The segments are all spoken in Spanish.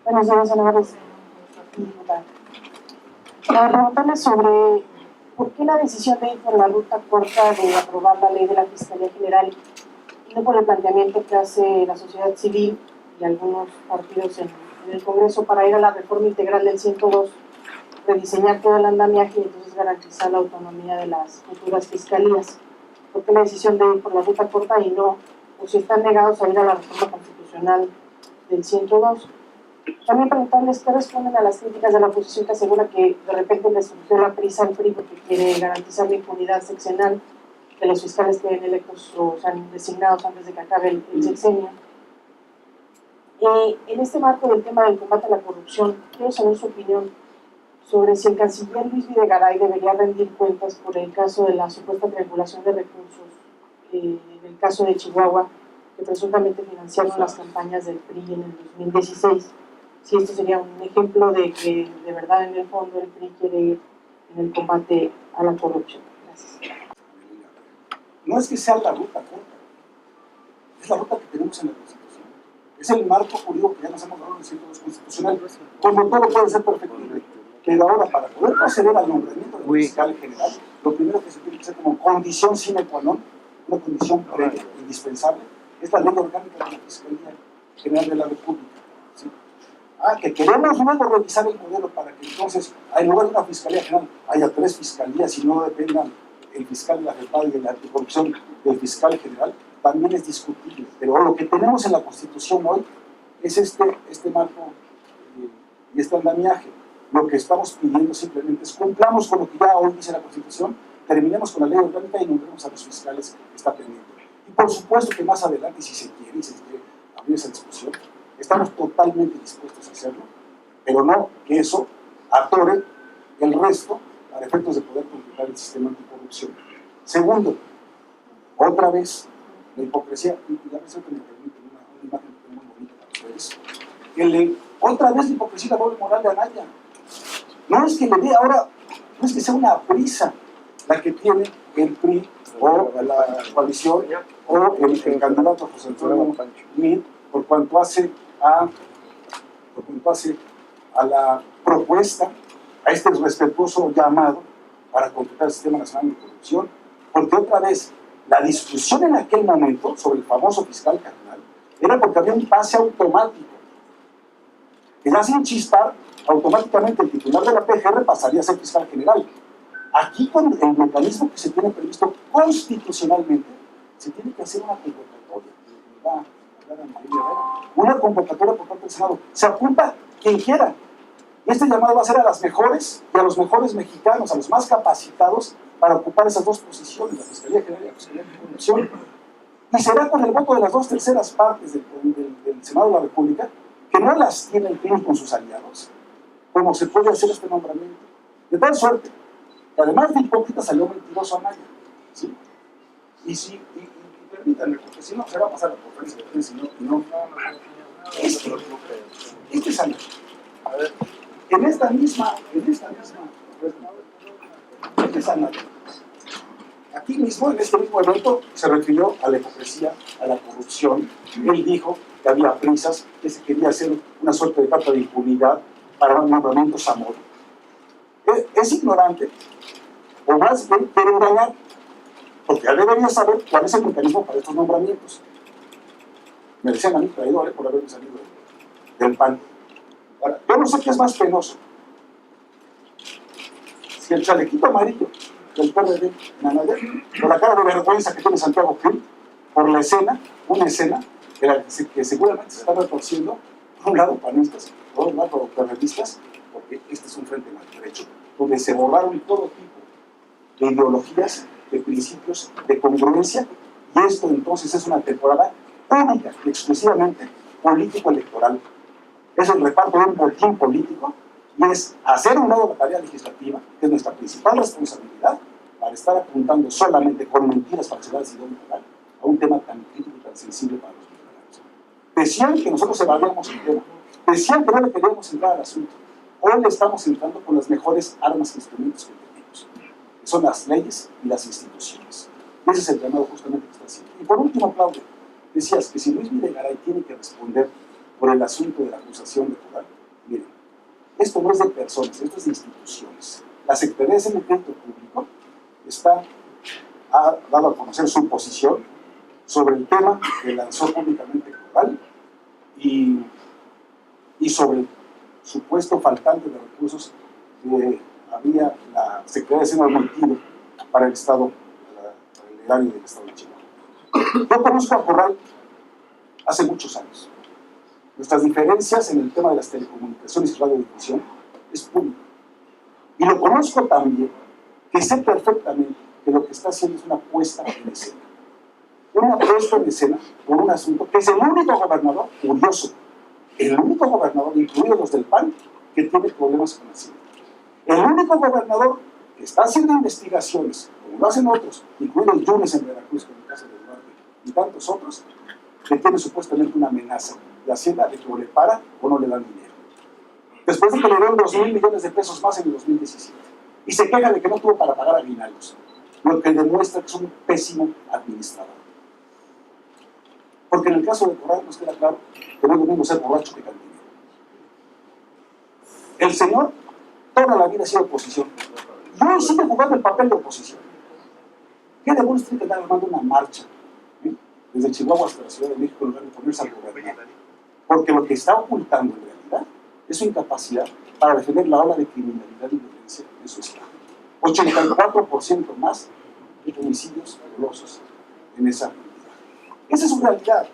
Buenos días, senadores. Para preguntarles sobre por qué la decisión de ir por la ruta corta de aprobar la ley de la Fiscalía General y no por el planteamiento que hace la sociedad civil y algunos partidos en el Congreso para ir a la reforma integral del 102, rediseñar todo el andamiaje y entonces garantizar la autonomía de las futuras fiscalías. ¿Por qué la decisión de ir por la ruta corta y no, o si están negados a ir a la reforma constitucional del 102? También preguntarles qué responden a las críticas de la oposición que asegura que de repente les surgió la prisa al PRI porque quiere garantizar la impunidad sexenal, que los fiscales queden electos o sean designados antes de que acabe el sexenio. En este marco del tema del combate a la corrupción, quiero saber su opinión sobre si el canciller Luis Videgaray debería rendir cuentas por el caso de la supuesta triangulación de recursos, en el caso de Chihuahua, que presuntamente financiaron las campañas del PRI en el 2016. Si esto sería un ejemplo de que de verdad en el fondo el PRI quiere ir en el combate a la corrupción. Gracias. No es que sea la ruta corta, es la ruta que tenemos en la Constitución. Es el marco jurídico que ya nos hemos dado en el 102 constitucional. Como todo puede ser perfectible, pero ahora para poder proceder al nombramiento del fiscal general, lo primero que se tiene que hacer como condición sine qua non, una condición previa, indispensable, es la ley orgánica de la Fiscalía General de la República. ¿Sí? Que queremos luego revisar el modelo para que entonces, en lugar de una Fiscalía General, haya 3 fiscalías y no dependan el fiscal de la República y de la anticorrupción del fiscal general, también es discutible. Pero lo que tenemos en la Constitución hoy es este marco y este andamiaje. Lo que estamos pidiendo simplemente es cumplamos con lo que ya hoy dice la Constitución, terminemos con la ley orgánica y nombremos a los fiscales que está pendiente. Y por supuesto que más adelante, si se quiere abrir esa discusión, estamos totalmente dispuestos a hacerlo, pero no que eso atore el resto para efectos de poder completar el sistema anticorrupción. Segundo, otra vez, la hipocresía, y a veces me permiten una imagen muy bonita para ustedes, otra vez la hipocresía y la doble moral de Anaya. No es que le dé ahora, no es que sea una prisa la que tiene el PRI o la coalición o el candidato José Antonio Meade por cuanto hace a la propuesta, a este respetuoso llamado para completar el Sistema Nacional de Corrupción, porque otra vez, la discusión en aquel momento sobre el famoso fiscal carnal era porque había un pase automático, que ya sin chispar, automáticamente el titular de la PGR pasaría a ser fiscal general. Aquí con el mecanismo que se tiene previsto constitucionalmente, se tiene que hacer una convocatoria. Una convocatoria por parte del Senado. Se apunta quien quiera. Este llamado va a ser a las mejores y a los mejores mexicanos, a los más capacitados para ocupar esas 2 posiciones, la Fiscalía General y la Fiscalía de Corrupción. Y será con el voto de las 2/3 partes del Senado de la República, que no las tiene el PRI con sus aliados, como se puede hacer este nombramiento. De tal suerte, que además de hipócrita salió mentiroso Anaya. ¿Sí? Y permítanme, porque si no se va a pasar la conferencia de prensa y no. Este es Anaya. A ver. En esta misma, este es Anaya. Aquí mismo, en este mismo evento, se refirió a la hipocresía, a la corrupción. Él dijo que había prisas, que se quería hacer una suerte de carta de impunidad para nombramientos a modo. Es ignorante, o más bien quiere engañar, porque ya debería saber cuál es el mecanismo para estos nombramientos. Me decían a mí traidor por haberme salido del PAN. Ahora, yo no sé qué es más penoso. Si el chalequito amarillo del PRD en Anaya, por la cara de vergüenza que tiene Santiago Krill, por la escena, una escena que seguramente se está retorciendo, por un lado panistas, por otro lado periodistas, porque este es un frente maltrecho, donde se borraron todo tipo de ideologías, de principios, de congruencia, y esto entonces es una temporada única y exclusivamente político-electoral. Es el reparto de un botín político y es hacer un lado la tarea legislativa, que es nuestra principal responsabilidad, para estar apuntando solamente con mentiras, falsedades y doble moral a un tema tan crítico y tan sensible para los mexicanos. Decían que nosotros evadíamos el tema, decían que no le queríamos entrar al asunto. Hoy le estamos entrando con las mejores armas e instrumentos que tenemos, que son las leyes y las instituciones. Ese es el llamado justamente que está haciendo. Y por último, Claudia, decías que si Luis Videgaray tiene que responder por el asunto de la acusación electoral, Miren, esto no es de personas, esto es de instituciones. La Secretaría de Hacienda y Crédito Público ha dado a conocer su posición sobre el tema que lanzó públicamente Corral y sobre el supuesto faltante de recursos que había la Secretaría de Hacienda omitido para el Estado, para el erario del Estado de Chihuahua. Yo conozco a Corral hace muchos años. Nuestras diferencias en el tema de las telecomunicaciones y radiodifusión es público. Y lo conozco también, que sé perfectamente que lo que está haciendo es una puesta en escena. Una puesta en escena por un asunto que es el único gobernador, curioso, el único gobernador, incluidos los del PAN, que tiene problemas con Hacienda. El único gobernador que está haciendo investigaciones, como lo hacen otros, incluidos Yunes en Veracruz, con el caso de Duarte, y tantos otros, que tiene supuestamente una amenaza de Hacienda de que o le para o no le dan dinero. Después de que le dieron 2,000 millones de pesos más en el 2017. Y se queja de que no tuvo para pagar aguinaldos, lo que demuestra que es un pésimo administrador. Porque en el caso de Corral nos queda claro que no es lo mismo ser borracho que cantinero. El señor toda la vida ha sido oposición. Y hoy sigue jugando el papel de oposición. ¿Qué demonios tiene que estar armando una marcha? Desde Chihuahua hasta la Ciudad de México en lugar de ponerse a gobernar? Porque lo que está ocultando en realidad es su incapacidad para defender la ola de criminalidad y violencia en su estado. 84% más de homicidios dolosos en esa entidad. Esa es su realidad.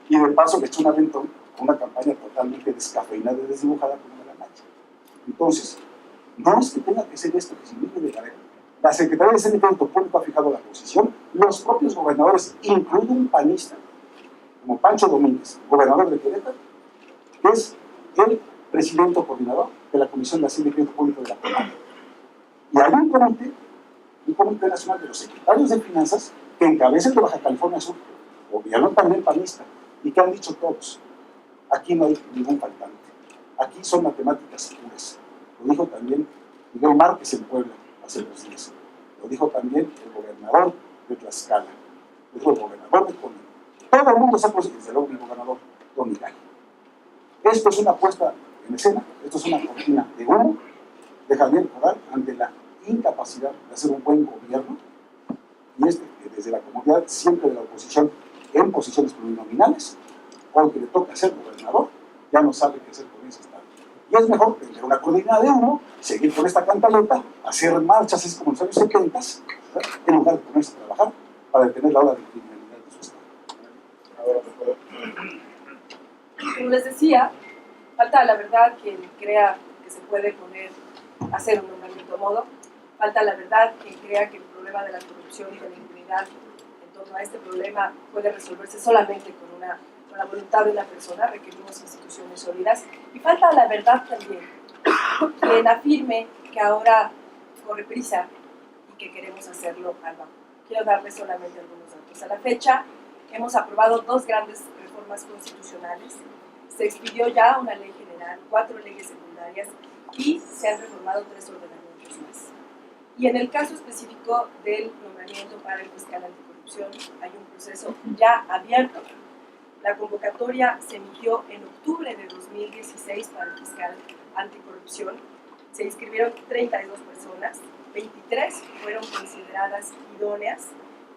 Y de paso le echó un aventón con una campaña totalmente descafeinada y desdibujada como la mancha. Entonces, no es que tenga que ser esto que se vive de la regla. La Secretaría de Hacienda y Crédito Público ha fijado la posición, los propios gobernadores, incluido un panista, como Pancho Domínguez, gobernador de Querétaro, que es el presidente o coordinador de la Comisión de Hacienda y Crédito Público de la Comisión. Y hay un comité nacional de los secretarios de finanzas que encabeza el de Baja California Sur, gobierno también panista, y que han dicho todos, aquí no hay ningún faltante, aquí son matemáticas puras. Lo dijo también Miguel Márquez en Puebla hace 2 días, lo dijo también el gobernador de Tlaxcala, lo dijo el gobernador de Colima. Todo el mundo sabe, desde luego el gobernador Don Miguel. Esto es una puesta en escena, esto es una cortina de humo de Javier Corral ante la incapacidad de hacer un buen gobierno, y que desde la comodidad siempre de la oposición en posiciones plurinominales, cuando le toca ser gobernador, ya no sabe qué hacer con ese estado. Y es mejor tener una cortina de humo, seguir con esta cantaleta, hacer marchas así como en los años 70, ¿verdad?, en lugar de ponerse a trabajar para detener la ola de criminalidad de su estado. Como les decía, falta la verdad quien crea que se puede hacer un nombramiento a modo, falta la verdad quien crea que el problema de la corrupción y de la impunidad en torno a este problema puede resolverse solamente con la voluntad de una persona. Requerimos instituciones sólidas, y falta la verdad también quien afirme que ahora corre prisa y que queremos hacerlo al vapor. Quiero darles solamente algunos datos. A la fecha hemos aprobado 2 grandes reformas constitucionales, se expidió ya una ley general, 4 leyes secundarias y se han reformado 3 ordenamientos más. Y en el caso específico del nombramiento para el fiscal anticorrupción hay un proceso ya abierto. La convocatoria se emitió en octubre de 2016 para el fiscal anticorrupción. Se inscribieron 32 personas, 23 fueron consideradas idóneas.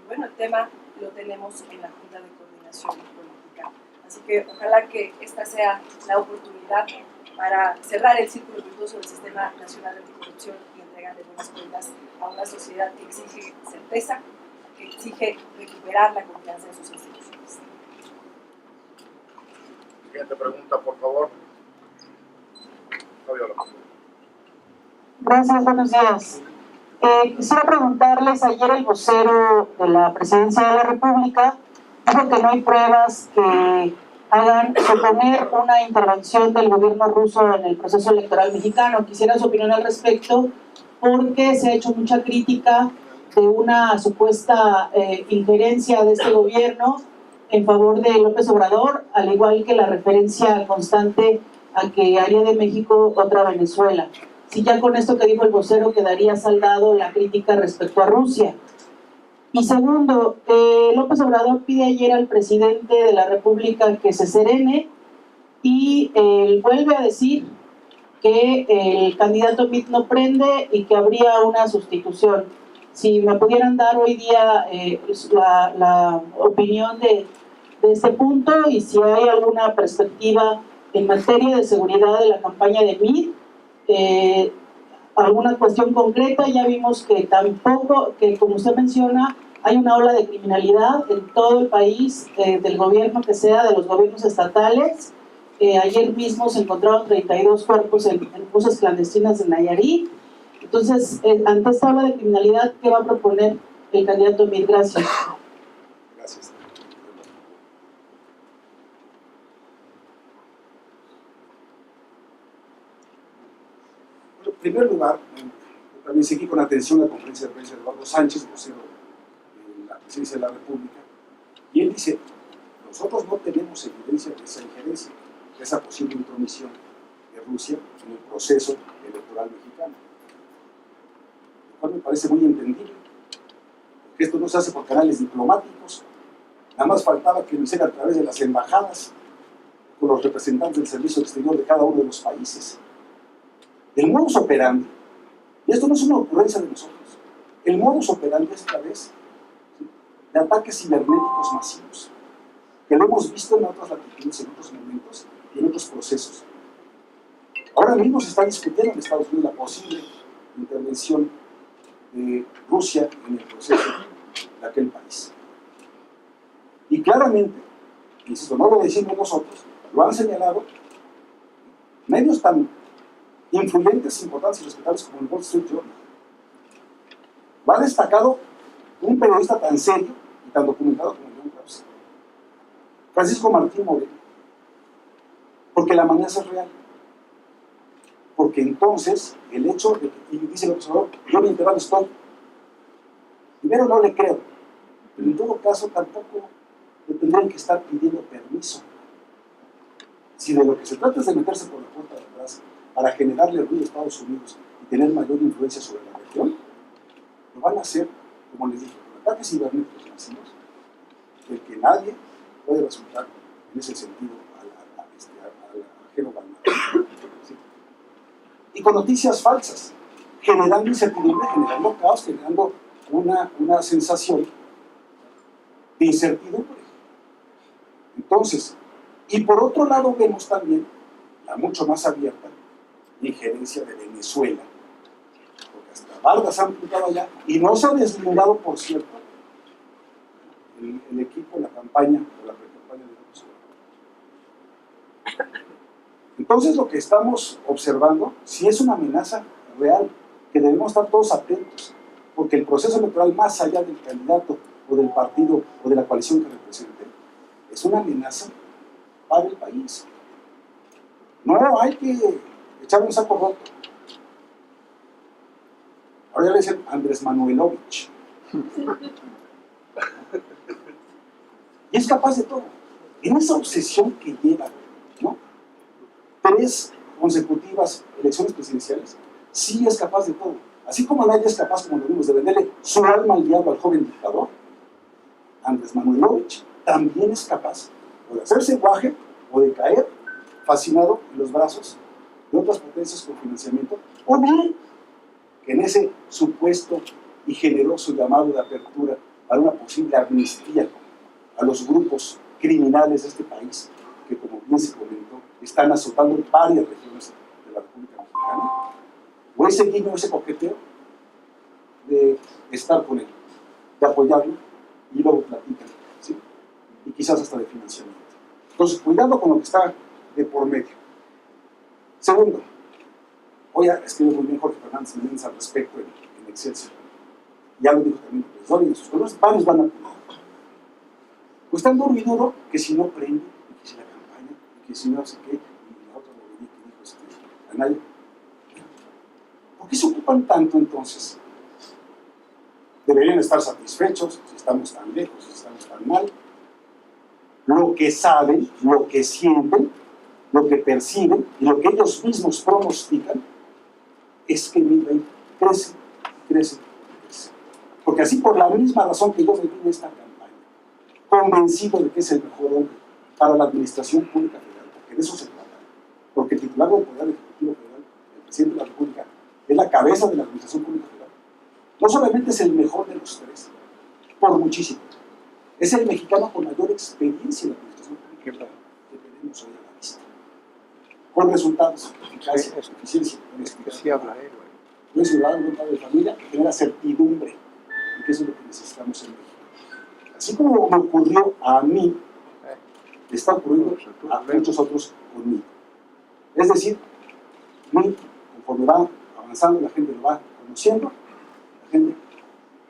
Y bueno, el tema lo tenemos en la Junta de Coordinación Política. Así que ojalá que esta sea la oportunidad para cerrar el círculo virtuoso del Sistema Nacional Anticorrupción y entregarle buenas cuentas a una sociedad que exige certeza, que exige recuperar la confianza en sus instituciones. Siguiente pregunta, por favor. Fabiola. Gracias, buenos días. Quisiera preguntarles, ayer el vocero de la Presidencia de la República dijo que no hay pruebas que hagan suponer una intervención del gobierno ruso en el proceso electoral mexicano. Quisiera su opinión al respecto, porque se ha hecho mucha crítica de una supuesta injerencia de este gobierno en favor de López Obrador, al igual que la referencia constante a que haría de México otra Venezuela. Si ya con esto que dijo el vocero quedaría saldado la crítica respecto a Rusia. Y segundo, López Obrador pide ayer al presidente de la República que se serene, y él vuelve a decir que el candidato Meade no prende y que habría una sustitución. Si me pudieran dar hoy día la opinión de este punto y si hay alguna perspectiva en materia de seguridad de la campaña de Meade, alguna cuestión concreta. Ya vimos que tampoco, que como usted menciona, hay una ola de criminalidad en todo el país, del gobierno que sea, de los gobiernos estatales. Ayer mismo se encontraron 32 cuerpos en fosas clandestinas de Nayarit. Entonces, ante esta ola de criminalidad, ¿qué va a proponer el candidato Meade? Gracias. Gracias. Bueno, en primer lugar, también seguí con atención la conferencia de prensa de Eduardo Sánchez, vocero de la Presidencia de la República, y él dice: nosotros no tenemos evidencia de esa injerencia, de esa posible intromisión de Rusia en el proceso electoral mexicano. Lo cual me parece muy entendible, porque esto no se hace por canales diplomáticos, nada más faltaba que lo hiciera a través de las embajadas, con los representantes del servicio exterior de cada uno de los países. El modus operandi, y esto no es una ocurrencia de nosotros, el modus operandi es a través de ataques cibernéticos masivos, que lo hemos visto en otras latitudes, en otros momentos y en otros procesos. Ahora mismo se está discutiendo en Estados Unidos la posible intervención de Rusia en el proceso de aquel país. Y claramente, insisto, no lo decimos nosotros, lo han señalado medios tan influyentes, importantes y respetables como el Wall Street Journal. Lo ha destacado un periodista tan serio y tan documentado como John Krause, Francisco Martín Moreno, porque la amenaza es real. Porque entonces el hecho de que, y dice el observador, yo me enterado estoy, primero no le creo, pero en todo caso tampoco le tendrían que estar pidiendo permiso. Si de lo que se trata es de meterse por la puerta de atrás para generarle ruido a Estados Unidos y tener mayor influencia sobre la región, lo van a hacer, como les dije, con ataques cibernéticos masivos, del que nadie puede resultar en ese sentido ajeno al mar. ¿Sí? Y con noticias falsas, generando incertidumbre, generando caos, generando una sensación de incertidumbre. Entonces, y por otro lado vemos también la mucho más abierta injerencia de Venezuela, porque hasta Vargas han apuntado allá y no se ha deslindado, por cierto, el equipo, la campaña o la pre-campaña de Venezuela. Entonces lo que estamos observando sí es una amenaza real, que debemos estar todos atentos, porque el proceso electoral, más allá del candidato o del partido o de la coalición que represente, es una amenaza para el país. No hay que echar un saco roto. Ahora ya le dicen Andrés Manuelovich. Y es capaz de todo. En esa obsesión que lleva, ¿no?, 3 consecutivas elecciones presidenciales, sí es capaz de todo. Así como nadie es capaz, como lo vimos, de venderle su alma al diablo al joven dictador, Andrés Manuelovich también es capaz o de hacerse guaje o de caer fascinado en los brazos de otras potencias con financiamiento, o bien que en ese supuesto y generoso llamado de apertura para una posible amnistía a los grupos criminales de este país, que como bien se comentó, están azotando varias regiones de la República Mexicana, o ese guiño, ese coqueteo de estar con él, de apoyarlo, y luego platican, ¿sí?, y quizás hasta de financiamiento. Entonces, cuidado con lo que está de por medio. Segundo, hoy escribe muy bien Jorge Fernández Menéndez al respecto en Excelsior. Ya lo dijo también el profesor y en sus colores, varios van a acudir. Pues tan duro y duro que si no prende, y que si la campaña, y que si no sé qué, y la otra bobería que dijo Anaya. ¿Por qué se ocupan tanto entonces? Deberían estar satisfechos si estamos tan lejos, si estamos tan mal. Lo que saben, lo que sienten, lo que perciben y lo que ellos mismos pronostican es que mi rey crece, crece, crece. Porque así, por la misma razón que yo me vine a esta campaña, convencido de que es el mejor hombre para la administración pública federal, porque de eso se trata, porque el titular del Poder Ejecutivo Federal presidente de la República, es la cabeza de la Administración Pública Federal, no solamente es el mejor de los tres, por muchísimo, es el mexicano con mayor experiencia en la Administración Pública Federal que tenemos hoy a la vista, con resultados, eficacia, eficiencia, honestidad, buen ciudadano, buen padre de familia, que genera certidumbre, y que eso es lo que necesitamos en México. Así como me ocurrió a mí, le está ocurriendo a muchos otros conmigo. Es decir, conforme va avanzando, la gente lo va conociendo, la gente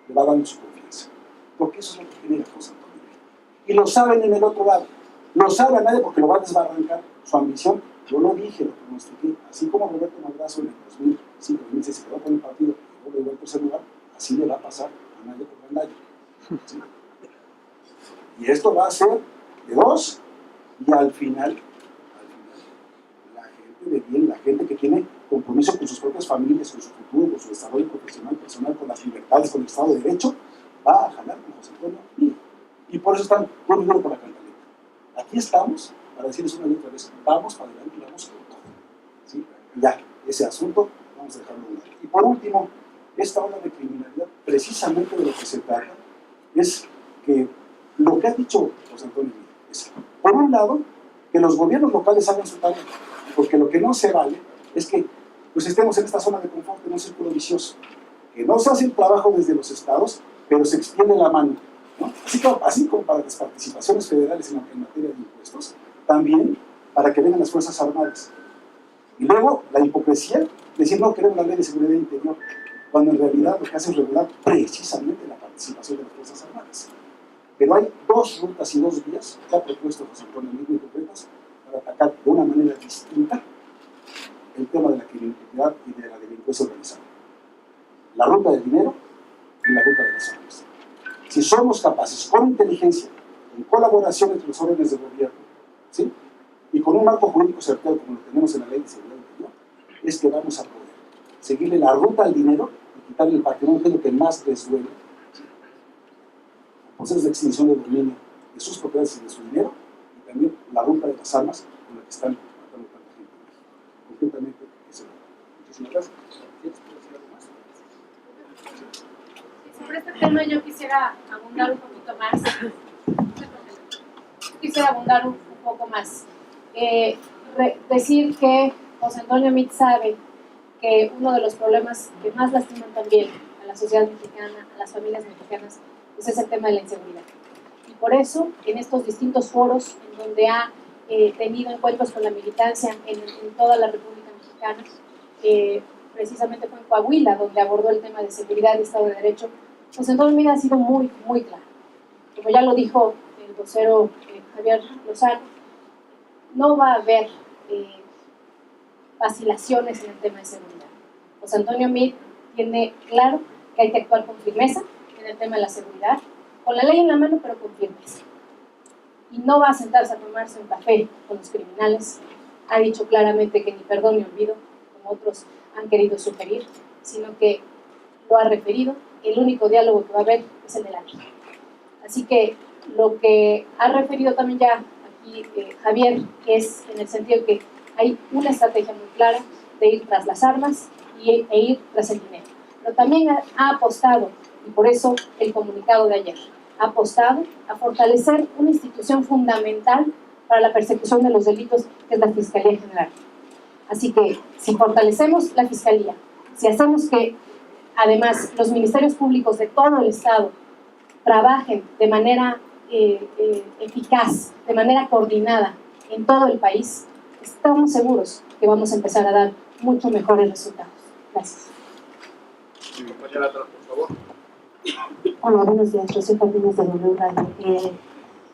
le va dando su confianza. Porque eso es lo que genera José Antonio. Y lo saben en el otro lado. Lo sabe a nadie porque lo va a desbarrancar su ambición. Yo lo dije, lo pronostiqué. Así como Roberto Madrazo en el 2005-2006 se quedó con el partido y luego llegó al tercer lugar, así le va a pasar a nadie por Gandaya. ¿Sí? Y esto va a ser de dos, y al final, la gente de bien, la gente que tiene compromiso con sus propias familias, con su futuro, con su desarrollo profesional, personal, con las libertades, con el Estado de Derecho, va a jalar con José Antonio Meade. Y por eso están muy duro por la cantaleta. Aquí estamos para decirles una y otra vez, vamos para adelante y vamos con todo. ¿Sí? Ya, ese asunto, vamos a dejarlo de lado. Y por último, esta ola de criminalidad, precisamente de lo que se trata, es que lo que ha dicho José Antonio Meade es, por un lado, que los gobiernos locales hagan su tarea, porque lo que no se vale es que pues, estemos en esta zona de confort, en un círculo vicioso, que no se hace el trabajo desde los estados, pero se extiende la mano, ¿no? Así como para las participaciones federales en materia de impuestos, también para que vengan las Fuerzas Armadas. Y luego, la hipocresía, decir no queremos la ley de seguridad interior, cuando en realidad lo que hace es regular precisamente la participación de las Fuerzas Armadas. Pero hay dos rutas y dos vías que ha propuesto José Antonio Meade muy concretas para atacar de una manera distinta el tema de la criminalidad y de la delincuencia organizada. La ruta del dinero y la ruta de las armas. Si somos capaces, con inteligencia, en colaboración entre los órdenes de gobierno, ¿sí? Y con un marco jurídico certero como lo tenemos en la Ley de Seguridad Interior, es que vamos a poder seguirle la ruta al dinero y quitarle el patrimonio, que es lo que más les duele. Procesos de extinción de dominio de sus propiedades y de su dinero, y también la ruta de las armas con la que están matando tanta gente en México. Concretamente, eso. Muchísimas gracias. ¿Quieres decir algo más? Sobre este tema yo quisiera abundar un poquito más. Decir que José Antonio Meade sabe que uno de los problemas que más lastiman también a la sociedad mexicana, a las familias mexicanas, pues es el tema de la inseguridad. Y por eso, en estos distintos foros en donde ha tenido encuentros con la militancia en toda la República Mexicana, precisamente fue en Coahuila, donde abordó el tema de seguridad y Estado de Derecho, José Antonio Meade ha sido muy, muy claro. Como ya lo dijo el vocero Javier Lozano, no va a haber vacilaciones en el tema de seguridad. José Antonio Meade tiene claro que hay que actuar con firmeza en el tema de la seguridad, con la ley en la mano, pero con firmeza. Y no va a sentarse a tomarse un café con los criminales. Ha dicho claramente que ni perdón ni olvido, como otros han querido sugerir, sino que lo ha referido. El único diálogo que va a haber es el de la ley. Así que lo que ha referido también ya aquí Javier, es en el sentido que hay una estrategia muy clara de ir tras las armas e ir tras el dinero. Pero también ha apostado, y por eso el comunicado de ayer, ha apostado a fortalecer una institución fundamental para la persecución de los delitos, que es la Fiscalía General. Así que si fortalecemos la Fiscalía, si hacemos que además los ministerios públicos de todo el Estado trabajen de manera eficaz, de manera coordinada en todo el país, estamos seguros que vamos a empezar a dar mucho mejores resultados. Gracias. Compañera atrás, por favor. Hola, buenos días. Yo soy Martínez de W Radio.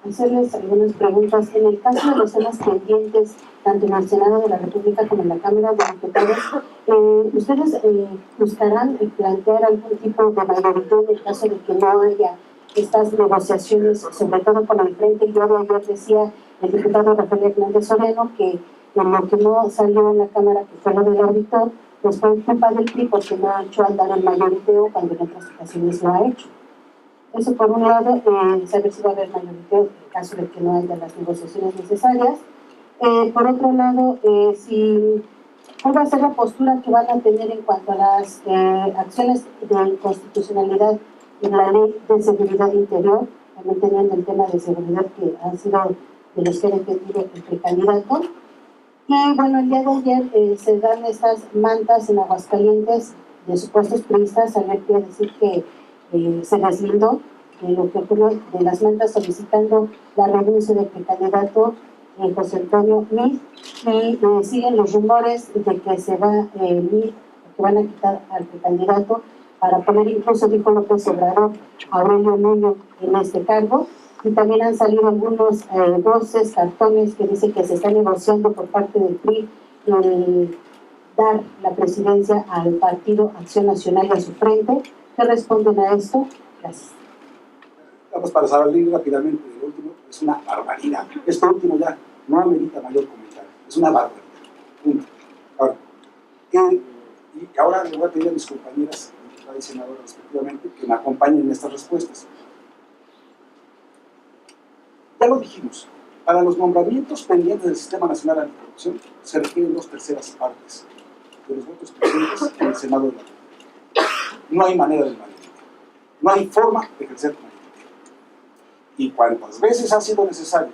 Hacerles algunas preguntas. En el caso de los temas pendientes, tanto en el Senado de la República como en la Cámara de Diputados, ¿ustedes buscarán plantear algún tipo de mayoría en el caso de que no haya estas negociaciones, sobre todo con el Frente? El día de ayer decía el diputado Rafael Hernández Moreno que en lo que no salió en la Cámara, que fue lo del auditor, pues fue culpa del PRI porque no ha hecho andar el mayoriteo cuando en otras ocasiones lo ha hecho. Eso por un lado, saber si va a haber mayoriteo en caso de que no haya las negociaciones necesarias. Por otro lado, si ¿cuál va a ser la postura que van a tener en cuanto a las acciones de inconstitucionalidad en la ley de seguridad interior, también teniendo el tema de seguridad que han sido de los que han defendido el precandidato? Y bueno, el día de ayer se dan estas mantas en Aguascalientes de supuestos priistas. Ayer quiere decir que se deslindó de lo que ocurrió de las mantas solicitando la renuncia del precandidato José Antonio Meade, y siguen los rumores de que se va Meade, que van a quitar al precandidato para poner, incluso dijo López Obrador, a Aurelio Nuño en este cargo. Y también han salido algunos voces, cartones que dicen que se está negociando por parte del PRI dar la presidencia al Partido Acción Nacional y a su frente. ¿Qué responden a esto? Gracias. Vamos para salir rápidamente del último, es una barbaridad. Esto último ya no amerita mayor comentario, es una barbaridad. Punto. Ahora, y ahora le voy a pedir a mis compañeras, diputada y senadora respectivamente, que me acompañen en estas respuestas. Ya lo dijimos, para los nombramientos pendientes del Sistema Nacional Anticorrupción se requieren 2/3 partes de los votos presentes en el Senado de la República. No hay manera de manejar, no hay forma de ejercer mayoría. Y cuantas veces ha sido necesario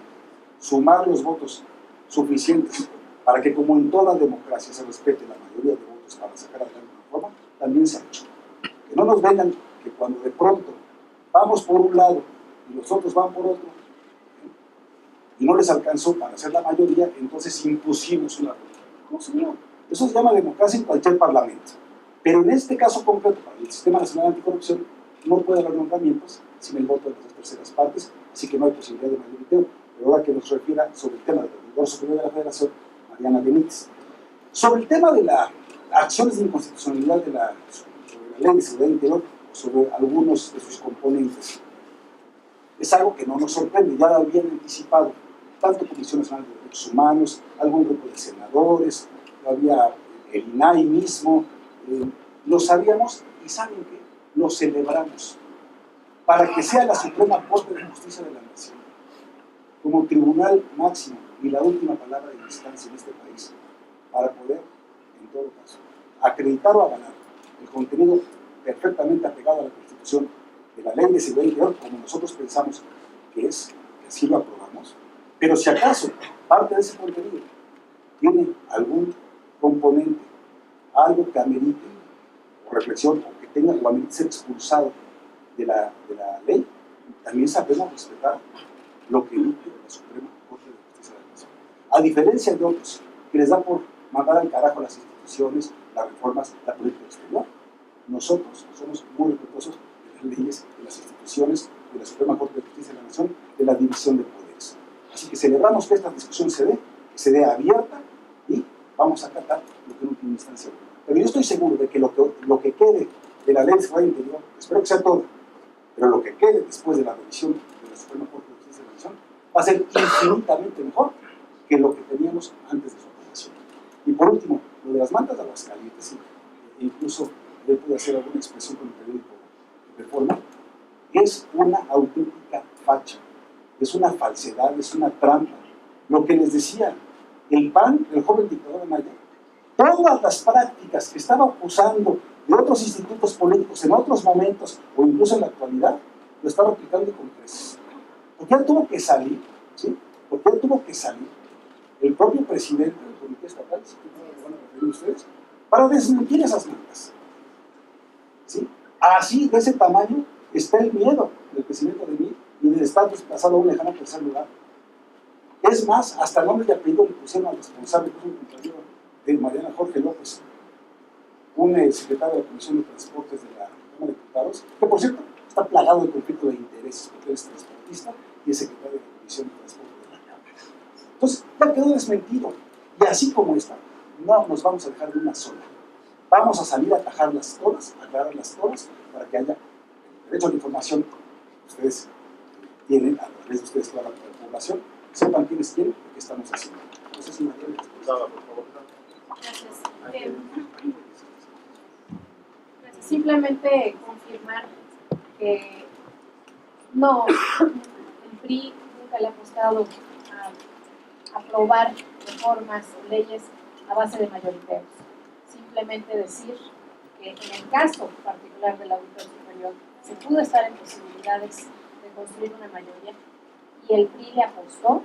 sumar los votos suficientes para que, como en toda democracia, se respete la mayoría de votos para sacar adelante una reforma, también se ha hecho. Que no nos vengan que cuando de pronto vamos por un lado y los otros van por otro, y no les alcanzó para hacer la mayoría, entonces impusimos una reforma. No, señor, eso se llama democracia en cualquier parlamento. Pero en este caso concreto, para el Sistema Nacional Anticorrupción, no puede haber nombramientos sin el voto de las 2/3 partes, así que no hay posibilidad de mayoriteo. Pero ahora que nos refiera sobre el tema del Auditorio Superior de la Federación, Mariana Benítez. Sobre el tema de las acciones de inconstitucionalidad sobre la Ley de Seguridad Interior, o sobre algunos de sus componentes, es algo que no nos sorprende, ya lo habían anticipado tanto Comisión Nacional de Derechos Humanos, algún grupo de senadores, había el INAI mismo, lo sabíamos y ¿saben qué? Lo celebramos para que sea la Suprema Corte de Justicia de la Nación, como tribunal máximo y la última palabra de instancia en este país, para poder, en todo caso, acreditar o avalar el contenido perfectamente apegado a la Constitución de la Ley de Seguridad Interior, como nosotros pensamos que es, que así lo aprobamos. Pero si acaso parte de ese contenido tiene algún componente, algo que amerite o reflexión, o que tenga o amerite ser expulsado de la ley, también sabemos respetar lo que emite la Suprema Corte de Justicia de la Nación. A diferencia de otros que les da por mandar al carajo las instituciones, las reformas, la política exterior, nosotros somos muy respetuosos de las leyes, de las instituciones, de la Suprema Corte de Justicia de la Nación, de la división de poderes. Así que celebramos que esta discusión se dé abierta y vamos a acatar lo que en última instancia. Pero yo estoy seguro de que lo que quede de la Ley de Seguridad Interior, espero que sea todo, pero lo que quede después de la revisión de la Suprema Corte de Justicia de la Nación va a ser infinitamente mejor que lo que teníamos antes de su aprobación. Y por último, lo de las mantas de Aguascalientes, incluso yo pude hacer alguna expresión con el periódico Reforma, es una auténtica facha, es una falsedad, es una trampa. Lo que les decía, el PAN, el joven dictador Anaya, todas las prácticas que estaba usando de otros institutos políticos en otros momentos o incluso en la actualidad, lo estaba aplicando con creces. Porque ya tuvo que salir, ¿sí? Porque ya tuvo que salir el propio presidente del Comité Estatal, ¿sí? ¿Cómo van a referir ustedes? Para desmentir esas mantas. ¿Sí? Así, de ese tamaño, está el miedo del crecimiento de mí y del estar desplazado a un lejano tercer lugar. Es más, hasta el nombre y apellido le pusieron al responsable, que es un compañero de Mariana Jorge López, un secretario de la Comisión de Transportes de la Cámara de Diputados, que por cierto está plagado de conflicto de intereses, porque él es transportista y es secretario de la Comisión de Transportes de la Cámara. Entonces, ya quedó desmentido. Y así como está, no nos vamos a dejar de una sola. Vamos a salir a atajarlas todas, a aclararlas todas, para que haya el derecho a la información que ustedes tienen, a través de ustedes toda la población, sepan quiénes tienen y qué estamos haciendo. Entonces, sí, María, por favor. Gracias. Gracias. Simplemente confirmar que no, el PRI nunca le ha apostado a aprobar reformas o leyes a base de mayoriteos. Simplemente decir que en el caso particular del auditor superior se pudo estar en posibilidades de construir una mayoría y el PRI le apostó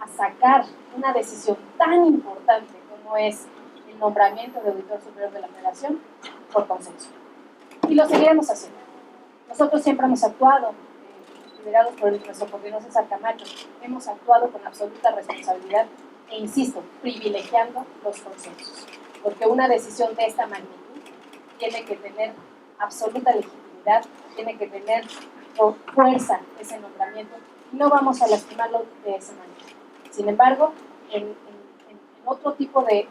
a sacar una decisión tan importante como es el nombramiento de auditor superior de la Federación por consenso. Y lo seguiremos haciendo. Nosotros siempre hemos actuado, liderados por nuestro coordinador César Camacho, hemos actuado con absoluta responsabilidad e, insisto, privilegiando los consensos. Porque una decisión de esta magnitud tiene que tener absoluta legitimidad, tiene que tener fuerza ese nombramiento y no vamos a lastimarlo de esa manera. Sin embargo, en otro tipo de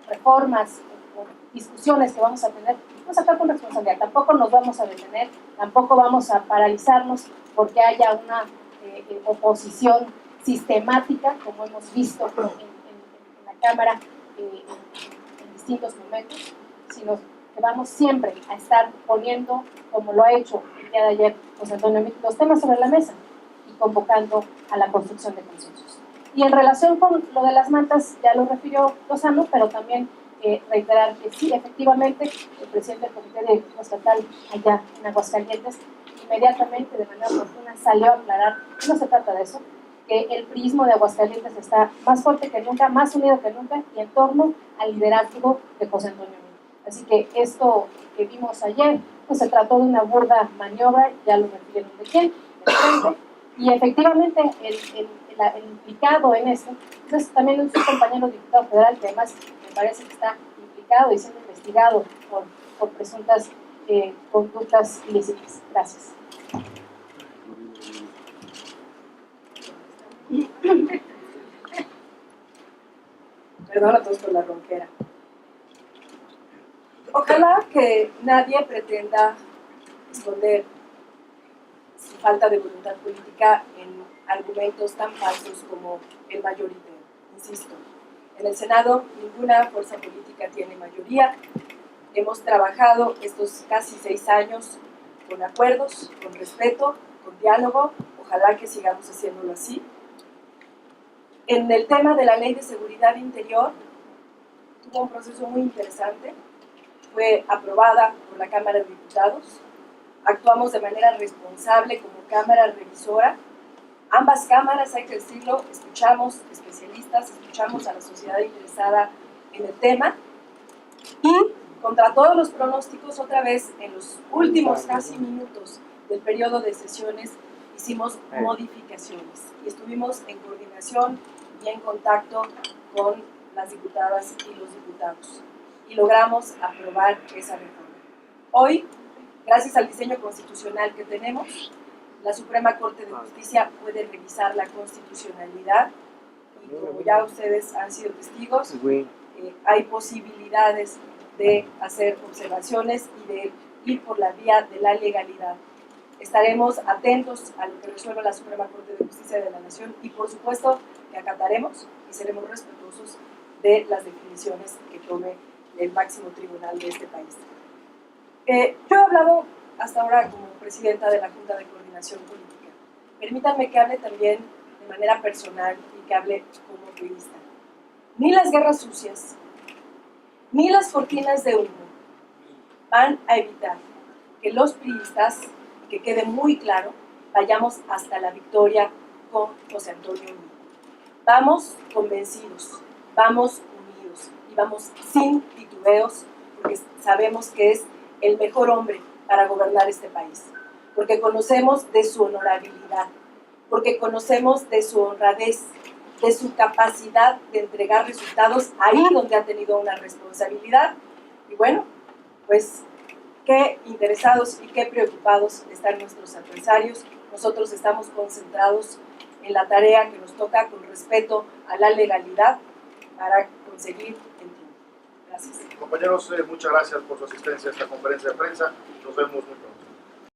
reformas o discusiones que vamos a tener, vamos a actuar con responsabilidad. Tampoco nos vamos a detener, tampoco vamos a paralizarnos porque haya una oposición sistemática, como hemos visto en la Cámara en distintos momentos, sino que vamos siempre a estar poniendo, como lo ha hecho el día de ayer José Antonio Meade, los temas sobre la mesa y convocando a la construcción de consensos. Y en relación con lo de las mantas, ya lo refirió Lozano, pero también reiterar que sí, efectivamente, el presidente del Comité de Estatal allá en Aguascalientes, inmediatamente, de manera oportuna, salió a aclarar que no se trata de eso, que el priismo de Aguascalientes está más fuerte que nunca, más unido que nunca, y en torno al liderazgo de José Antonio Meade. Así que esto que vimos ayer, pues se trató de una burda maniobra, ya lo refirieron de quién, del frente, y efectivamente el implicado en esto, entonces también un compañero diputado federal que además me parece que está implicado y siendo investigado por presuntas conductas ilícitas. Gracias. Perdón a todos por la ronquera. Ojalá que nadie pretenda esconder su falta de voluntad política en argumentos tan falsos como el mayoriteo. Insisto, en el Senado ninguna fuerza política tiene mayoría. Hemos trabajado estos casi 6 años con acuerdos, con respeto, con diálogo. Ojalá que sigamos haciéndolo así. En el tema de la Ley de Seguridad Interior, tuvo un proceso muy interesante. Fue aprobada por la Cámara de Diputados. Actuamos de manera responsable como Cámara Revisora. Ambas cámaras, hay que decirlo, escuchamos especialistas, escuchamos a la sociedad interesada en el tema y contra todos los pronósticos, otra vez en los últimos casi minutos del periodo de sesiones hicimos modificaciones y estuvimos en coordinación y en contacto con las diputadas y los diputados y logramos aprobar esa reforma. Hoy, gracias al diseño constitucional que tenemos, la Suprema Corte de Justicia puede revisar la constitucionalidad y como ya ustedes han sido testigos, hay posibilidades de hacer observaciones y de ir por la vía de la legalidad. Estaremos atentos a lo que resuelva la Suprema Corte de Justicia de la Nación y por supuesto que acataremos y seremos respetuosos de las definiciones que tome el máximo tribunal de este país. Yo he hablado hasta ahora como presidenta de la Junta de Coordinación Política. Permítanme que hable también de manera personal y que hable como periodista. Ni las guerras sucias, ni las cortinas de humo van a evitar que los priistas, que quede muy claro, vayamos hasta la victoria con José Antonio Meade. Vamos convencidos, vamos unidos y vamos sin titubeos porque sabemos que es el mejor hombre para gobernar este país, porque conocemos de su honorabilidad, porque conocemos de su honradez, de su capacidad de entregar resultados ahí donde ha tenido una responsabilidad. Y bueno, pues qué interesados y qué preocupados están nuestros adversarios. Nosotros estamos concentrados en la tarea que nos toca con respeto a la legalidad para conseguir el tiempo. Gracias. Compañeros, muchas gracias por su asistencia a esta conferencia de prensa. Nos vemos muy pronto.